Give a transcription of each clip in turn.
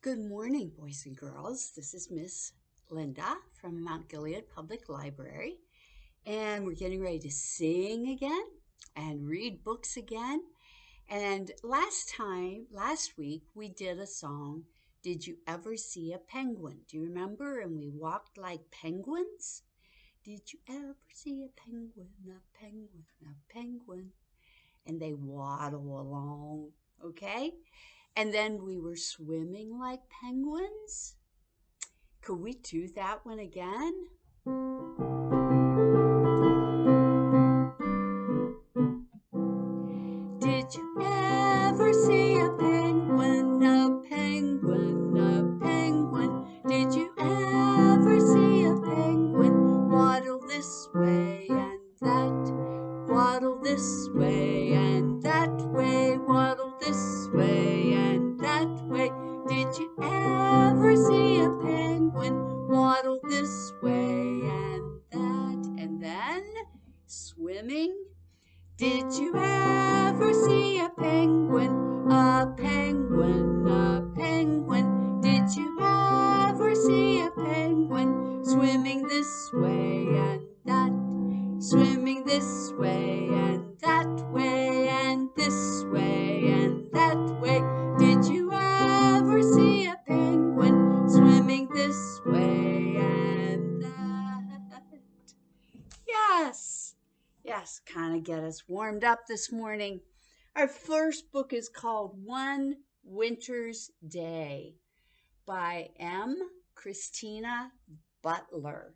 Good morning, boys and girls. This is Miss Linda from Mount Gilead Public Library, and we're getting ready to sing again and read books again. And last week, we did a song, Did You Ever See a Penguin? Do you remember? And we walked like penguins. Did you ever see a penguin, a penguin, a penguin? And they waddle along, okay? And then we were swimming like penguins. Could we do that one again? Did you ever see a penguin, a penguin, a penguin? Did you ever see a penguin waddle this way and that? Waddle this way and that way, waddle this way and that way. Did you ever see a penguin waddle this way and that? And then swimming. Did you ever see a penguin, a penguin, a penguin? Did you ever see a penguin swimming this way and that? Swimming this way and that way and this way and that way. Did you ever see a penguin swimming this way and that? Yes, yes, kind of get us warmed up this morning. Our first book is called One Winter's Day by M. Christina Butler.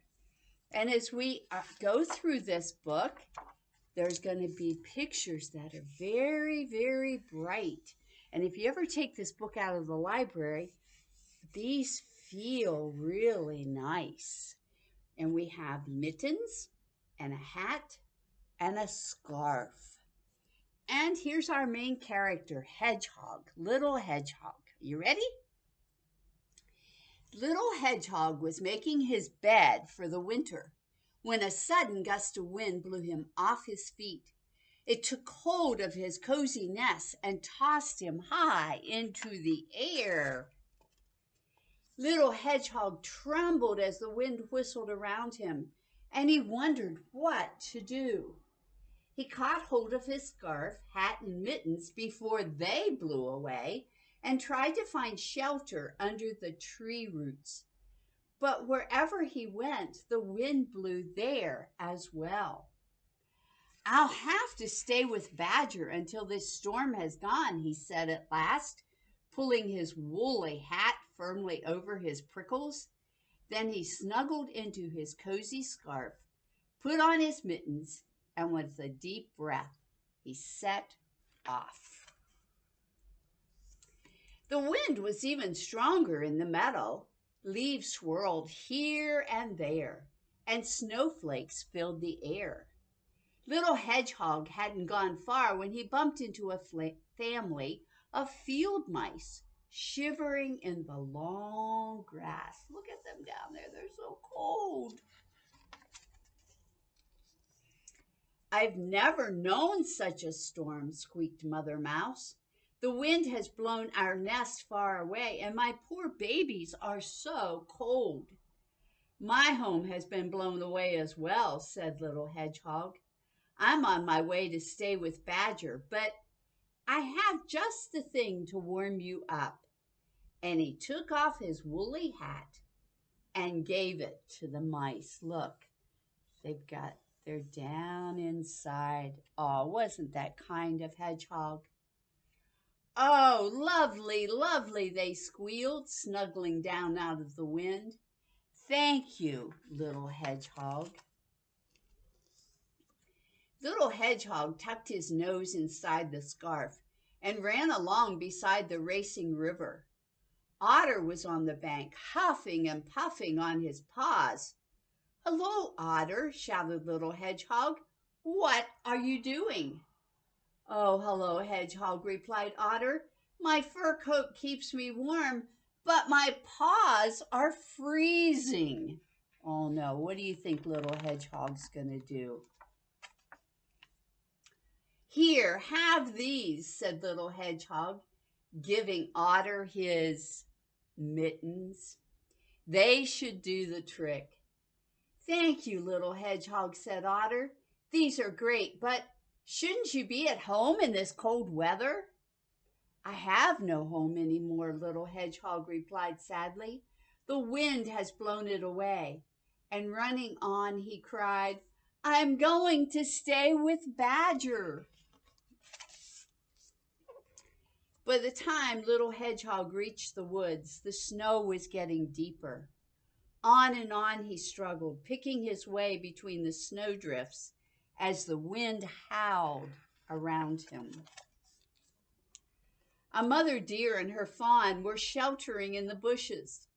And as we go through this book, there's going to be pictures that are very, very bright. And if you ever take this book out of the library, these feel really nice. And we have mittens and a hat and a scarf. And here's our main character, Hedgehog, Little Hedgehog. You ready? Little Hedgehog was making his bed for the winter when a sudden gust of wind blew him off his feet. It took hold of his cozy nest and tossed him high into the air. Little Hedgehog trembled as the wind whistled around him, and he wondered what to do. He caught hold of his scarf, hat, and mittens before they blew away and tried to find shelter under the tree roots. But wherever he went, the wind blew there as well. I'll have to stay with Badger until this storm has gone, he said at last, pulling his woolly hat firmly over his prickles. Then he snuggled into his cozy scarf, put on his mittens, and with a deep breath, he set off. The wind was even stronger in the meadow. Leaves swirled here and there, and snowflakes filled the air. Little Hedgehog hadn't gone far when he bumped into a family of field mice shivering in the long grass. Look at them down there. They're so cold. I've never known such a storm, squeaked Mother Mouse. The wind has blown our nest far away, and my poor babies are so cold. My home has been blown away as well, said Little Hedgehog. I'm on my way to stay with Badger, but I have just the thing to warm you up. And he took off his woolly hat and gave it to the mice. Look, they're down inside. Oh, wasn't that kind of Hedgehog? Oh, lovely, lovely, they squealed, snuggling down out of the wind. Thank you, Little Hedgehog. Little Hedgehog tucked his nose inside the scarf and ran along beside the racing river. Otter was on the bank, huffing and puffing on his paws. Hello, Otter, shouted Little Hedgehog. What are you doing? Oh, hello, Hedgehog, replied Otter. My fur coat keeps me warm, but my paws are freezing. Oh, no, what do you think Little Hedgehog's going to do? Here, have these, said Little Hedgehog, giving Otter his Mittens. They should do the trick. Thank you, little hedgehog, said Otter. These are great, but shouldn't you be at home in this cold weather? I have no home any more, little hedgehog replied sadly. The wind has blown it away. And running on, he cried, I am going to stay with Badger. By the time little hedgehog reached the woods, the snow was getting deeper. On and on he struggled, picking his way between the snowdrifts as the wind howled around him. A mother deer and her fawn were sheltering in the bushes.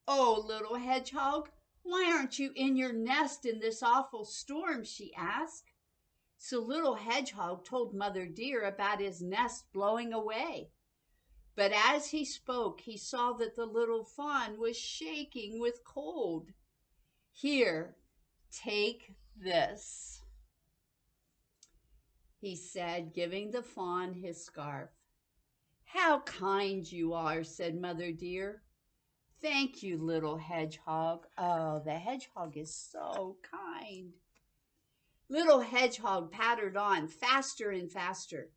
Oh, little hedgehog, why aren't you in your nest in this awful storm? She asked. So little hedgehog told mother deer about his nest blowing away. But as he spoke, he saw that the little fawn was shaking with cold. Here, take this, he said, giving the fawn his scarf. How kind you are, said Mother Deer. Thank you, little hedgehog. Oh, the hedgehog is so kind. Little hedgehog pattered on faster and faster.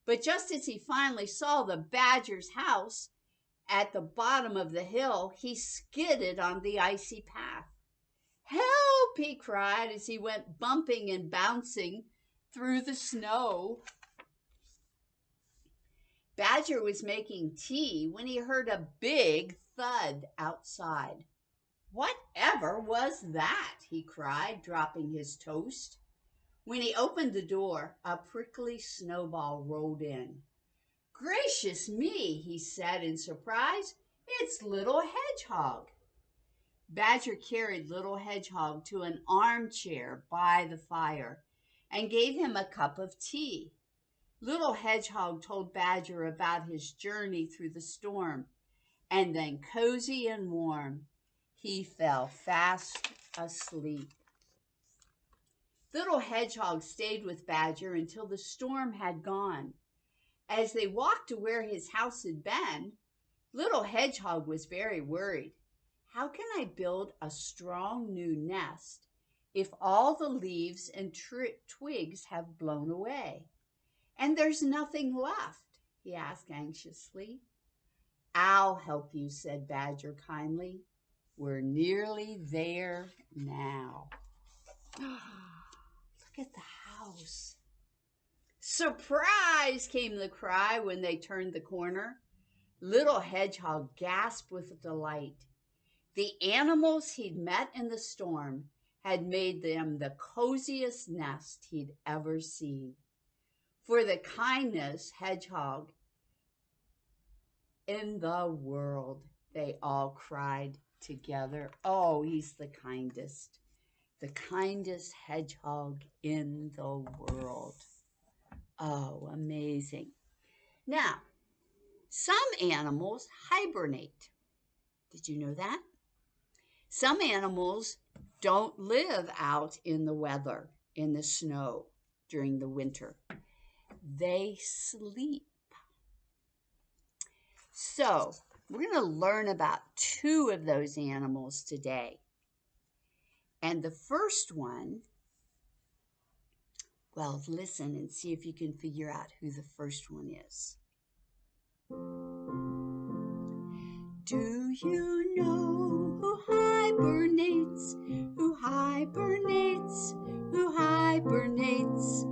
But just as he finally saw the badger's house at the bottom of the hill, he skidded on the icy path. Help, he cried as he went bumping and bouncing through the snow. Badger was making tea when he heard a big thud outside. Whatever was that? He cried, dropping his toast. When he opened the door, a prickly snowball rolled in. Gracious me, he said in surprise, it's Little Hedgehog. Badger carried Little Hedgehog to an armchair by the fire and gave him a cup of tea. Little Hedgehog told Badger about his journey through the storm, and then cozy and warm, he fell fast asleep. Little Hedgehog stayed with Badger until the storm had gone. As they walked to where his house had been, Little Hedgehog was very worried. How can I build a strong new nest if all the leaves and twigs have blown away? And there's nothing left, he asked anxiously. I'll help you, said Badger kindly. We're nearly there now. Look at the house. Surprise, came the cry when they turned the corner. Little Hedgehog gasped with delight. The animals he'd met in the storm had made them the coziest nest he'd ever seen. For the kindest hedgehog in the world, they all cried together. Oh, he's the kindest hedgehog in the world. Oh, amazing. Now, some animals hibernate. Did you know that? Some animals don't live out in the weather, in the snow during the winter. They sleep. So, we're going to learn about two of those animals today. And the first one, well, listen and see if you can figure out who the first one is. Do you know who hibernates? Who hibernates? Who hibernates?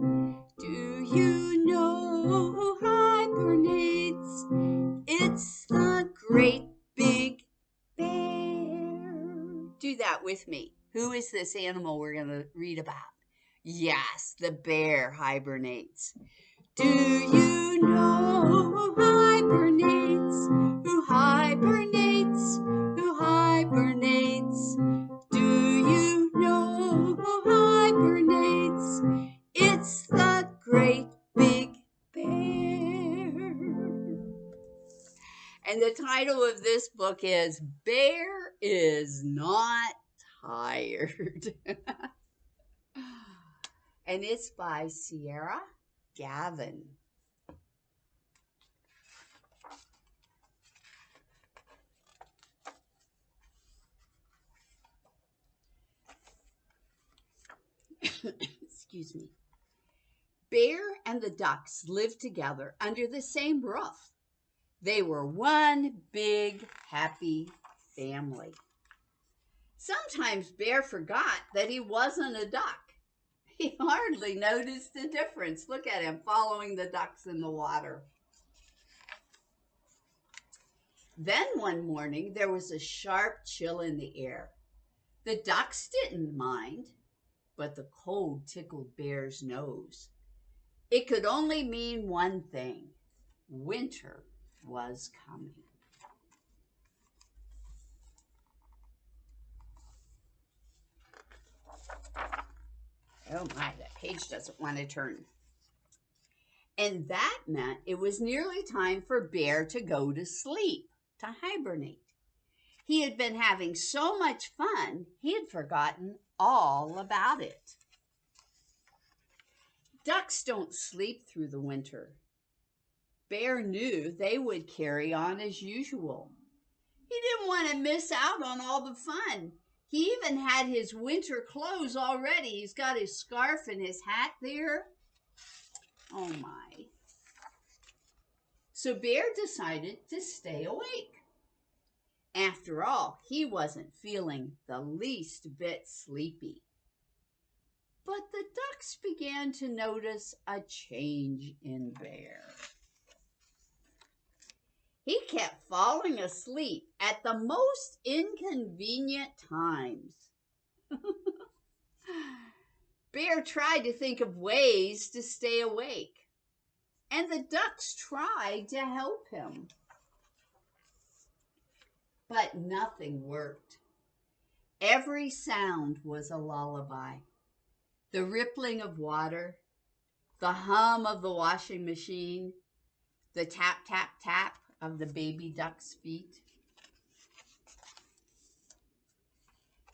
Do you know who hibernates? It's the great big bear. Do that with me. Who is this animal we're going to read about? Yes, the bear hibernates. Do you know who hibernates? Who hibernates? Who hibernates? Do you know who hibernates? It's the great big bear. And the title of this book is Bear is Not Tired. And it's by Sierra Gavin. Excuse me. Bear and the ducks lived together under the same roof. They were one big, happy family. Sometimes Bear forgot that he wasn't a duck. He hardly noticed the difference. Look at him following the ducks in the water. Then one morning, there was a sharp chill in the air. The ducks didn't mind, but the cold tickled Bear's nose. It could only mean one thing. Winter was coming. Oh my, that page doesn't want to turn. And that meant it was nearly time for Bear to go to sleep, to hibernate. He had been having so much fun, he had forgotten all about it. Ducks don't sleep through the winter. Bear knew they would carry on as usual. He didn't want to miss out on all the fun. He even had his winter clothes already. He's got his scarf and his hat there. Oh my. So Bear decided to stay awake. After all, he wasn't feeling the least bit sleepy. But the ducks began to notice a change in Bear. He kept falling asleep at the most inconvenient times. Bear tried to think of ways to stay awake, and the ducks tried to help him. But nothing worked. Every sound was a lullaby. The rippling of water, the hum of the washing machine, the tap, tap, tap of the baby duck's feet.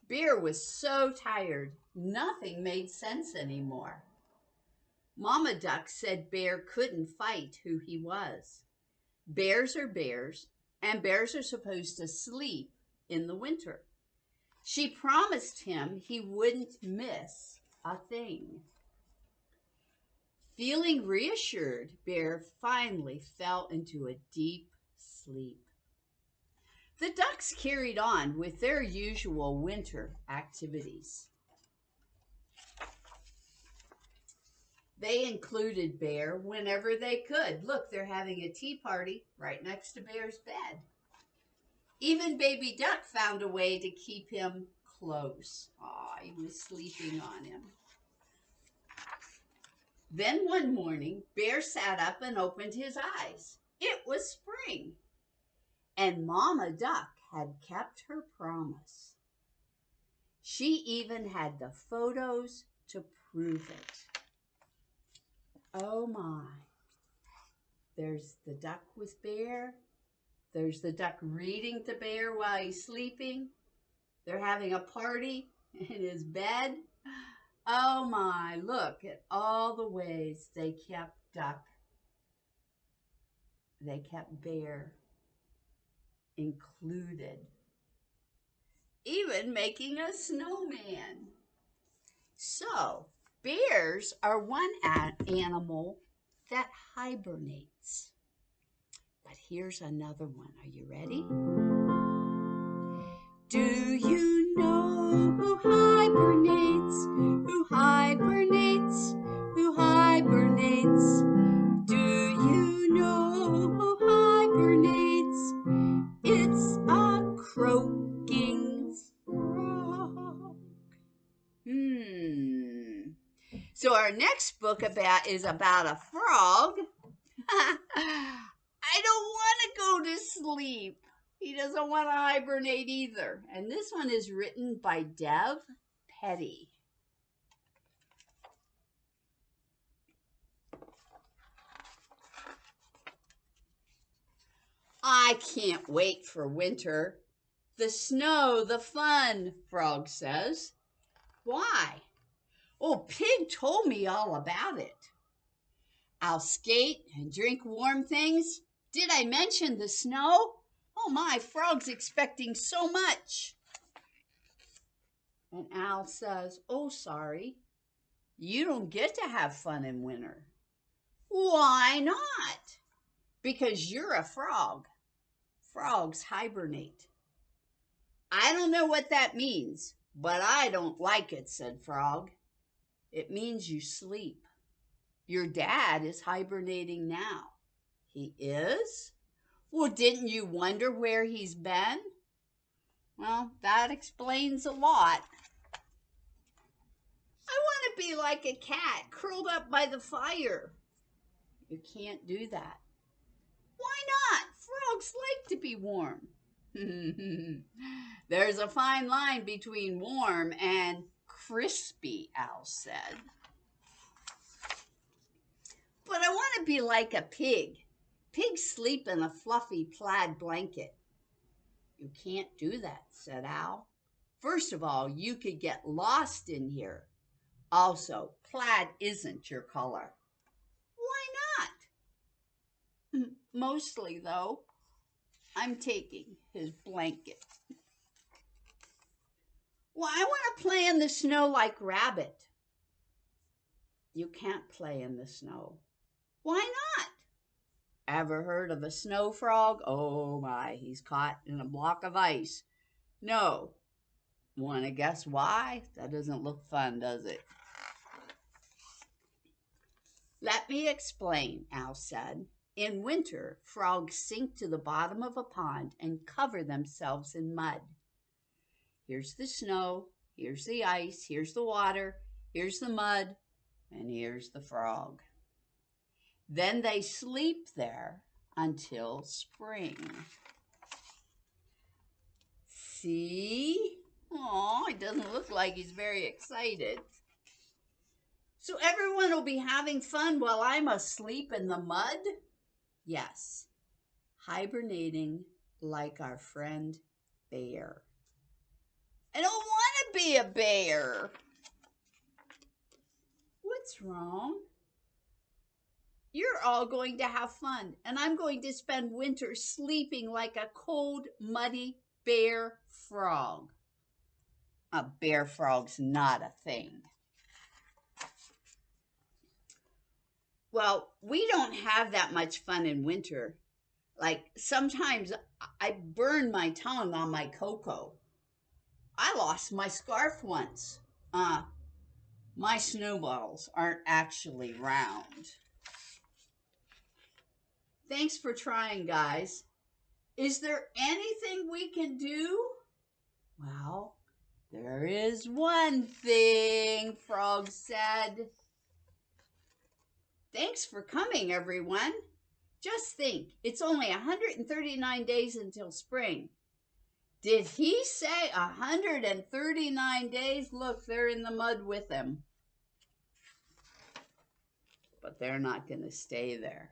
Bear was so tired, nothing made sense anymore. Mama Duck said Bear couldn't fight who he was. Bears are bears, and bears are supposed to sleep in the winter. She promised him he wouldn't miss a thing. Feeling reassured, Bear finally fell into a deep sleep. The ducks carried on with their usual winter activities. They included Bear whenever they could. Look, they're having a tea party right next to Bear's bed. Even Baby Duck found a way to keep him close. Aw, he was sleeping on him. Then one morning, Bear sat up and opened his eyes. It was spring, and Mama Duck had kept her promise. She even had the photos to prove it. Oh my. There's the duck with Bear. There's the duck reading to Bear while he's sleeping. They're having a party in his bed. Oh my, look at all the ways they kept Bear included. Even making a snowman. So, bears are one animal that hibernates. But here's another one. Are you ready? Do you know who hibernates? Who hibernates? Who hibernates? Do you know who hibernates? It's a croaking frog. So our next book is about a frog. I don't want to go to sleep. He doesn't want to hibernate either. And this one is written by Dev Petty. I can't wait for winter. The snow, the fun, Frog says. Why? Oh, Pig told me all about it. I'll skate and drink warm things. Did I mention the snow? Oh my, Frog's expecting so much. And Al says, oh, sorry. You don't get to have fun in winter. Why not? Because you're a frog. Frogs hibernate. I don't know what that means, but I don't like it, said Frog. It means you sleep. Your dad is hibernating now. He is? Well, didn't you wonder where he's been? Well, that explains a lot. I want to be like a cat curled up by the fire. You can't do that. Why not? Frogs like to be warm. There's a fine line between warm and crispy, Al said. But I want to be like a pig. Pigs sleep in a fluffy plaid blanket. You can't do that, said Al. First of all, you could get lost in here. Also, plaid isn't your color. Why not? Mostly, though, I'm taking his blanket. Well, I want to play in the snow like Rabbit. You can't play in the snow. Why not? Ever heard of a snow frog? Oh my, he's caught in a block of ice. No. Want to guess why? That doesn't look fun, does it? Let me explain, Al said. In winter, frogs sink to the bottom of a pond and cover themselves in mud. Here's the snow, here's the ice, here's the water, here's the mud, and here's the frog. Then they sleep there until spring. See? Oh, it doesn't look like he's very excited. So everyone will be having fun while I'm asleep in the mud? Yes, hibernating like our friend Bear. I don't want to be a bear. What's wrong? You're all going to have fun, and I'm going to spend winter sleeping like a cold, muddy bear frog. A bear frog's not a thing. Well, we don't have that much fun in winter. Like, sometimes I burn my tongue on my cocoa. I lost my scarf once. My snowballs aren't actually round. Thanks for trying, guys. Is there anything we can do? Well, there is one thing, Frog said. Thanks for coming, everyone. Just think, it's only 139 days until spring. Did he say 139 days? Look, they're in the mud with him. But they're not going to stay there.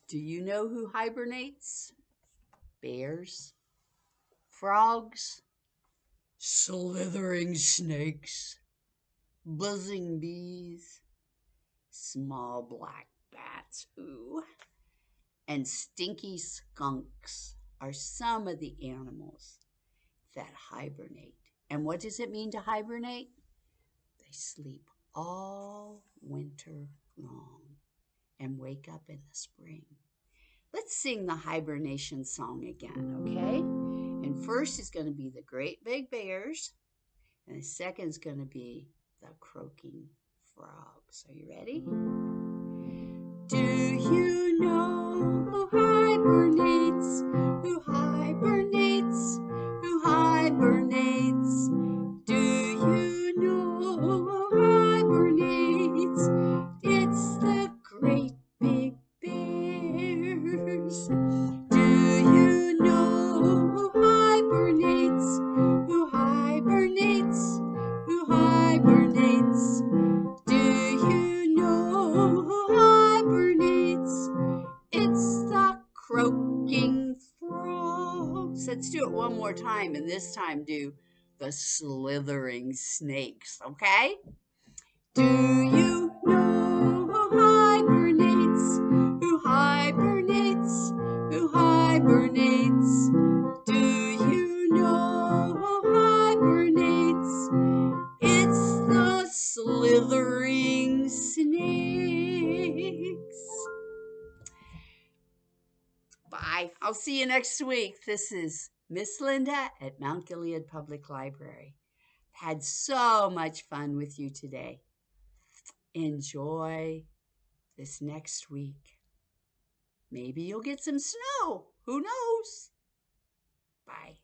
Do you know who hibernates? Bears, frogs, slithering snakes, buzzing bees, small black bats, ooh, and stinky skunks are some of the animals that hibernate. And what does it mean to hibernate? They sleep all winter long and wake up in the spring. Let's sing the hibernation song again, okay? And first is going to be the Great Big Bears, and the second is going to be the Croaking Frogs. Are you ready? Do you know who hibernates? Who hibernates? Who hibernates? Do you know who hibernates? It's the Great Big Bears. Do you know who hibernates? Who hibernates? Who hibernates? Do you know who hibernates? It's the Croaking Frogs. Let's do it one more time, and this time do the slithering snakes, okay? Do you know who hibernates? Who hibernates? Who hibernates? Do you know who hibernates? It's slithering snakes. Bye. I'll see you next week. This is Miss Linda at Mount Gilead Public Library. Had so much fun with you today. Enjoy this next week. Maybe you'll get some snow. Who knows? Bye.